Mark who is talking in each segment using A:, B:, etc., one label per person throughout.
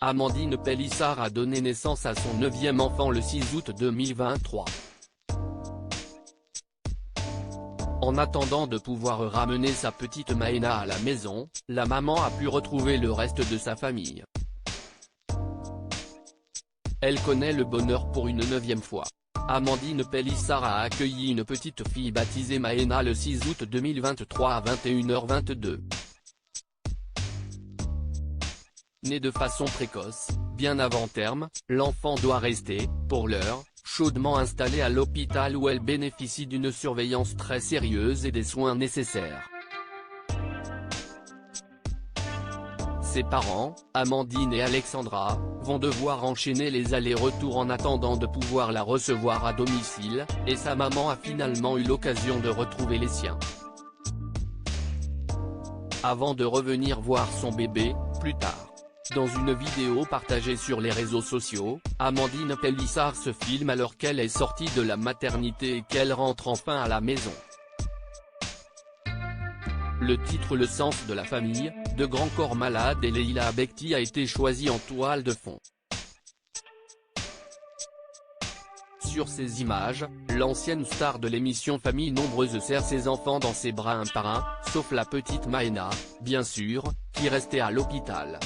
A: Amandine Pélissard a donné naissance à son 9e enfant le 6 août 2023. En attendant de pouvoir ramener sa petite Maëna à la maison, la maman a pu retrouver le reste de sa famille. Elle connaît le bonheur pour une 9e fois. Amandine Pélissard a accueilli une petite fille baptisée Maëna le 6 août 2023 à 21h22. Née de façon précoce, bien avant terme, l'enfant doit rester, pour l'heure, chaudement installée à l'hôpital où elle bénéficie d'une surveillance très sérieuse et des soins nécessaires. Ses parents, Amandine et Alexandra, vont devoir enchaîner les allers-retours en attendant de pouvoir la recevoir à domicile, et sa maman a finalement eu l'occasion de retrouver les siens. Avant de revenir voir son bébé, plus tard. Dans une vidéo partagée sur les réseaux sociaux, Amandine Pélissard se filme alors qu'elle est sortie de la maternité et qu'elle rentre enfin à la maison. Le titre Le sens de la famille, de Grand Corps Malade et Leïla Abekti a été choisi en toile de fond. Sur ces images, l'ancienne star de l'émission Famille Nombreuse serre ses enfants dans ses bras un par un, sauf la petite Maëna, bien sûr, qui restait à l'hôpital.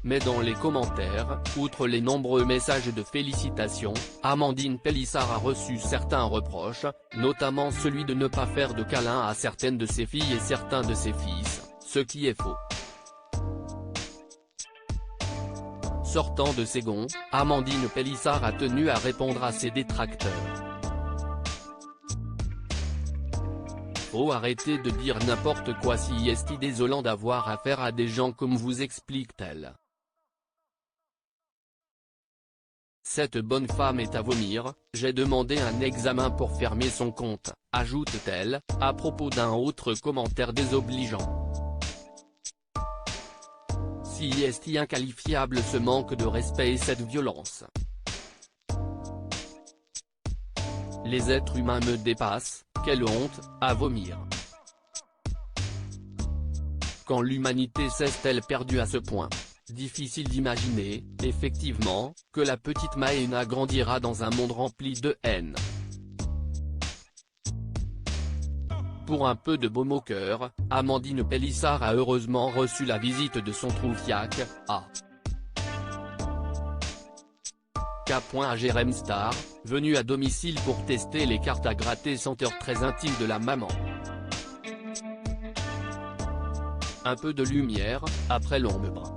A: Mais dans les commentaires, outre les nombreux messages de félicitations, Amandine Pélissard a reçu certains reproches, notamment celui de ne pas faire de câlins à certaines de ses filles et certains de ses fils, ce qui est faux. Sortant de ses gonds, Amandine Pélissard a tenu à répondre à ses détracteurs. Faut arrêter de dire n'importe quoi, si est désolant d'avoir affaire à des gens comme vous, explique-t-elle. Cette bonne femme est à vomir, j'ai demandé un examen pour fermer son compte, ajoute-t-elle, à propos d'un autre commentaire désobligeant. Si est inqualifiable ce manque de respect et cette violence. Les êtres humains me dépassent, quelle honte, à vomir. Quand l'humanité s'est-elle perdue à ce point? Difficile d'imaginer, effectivement, que la petite Maëna grandira dans un monde rempli de haine. Pour un peu de baume au cœur, Amandine Pélissard a heureusement reçu la visite de son troufiac, K. Jérém Star, venu à domicile pour tester les cartes à gratter senteurs très intimes de la maman. Un peu de lumière, après l'ombre.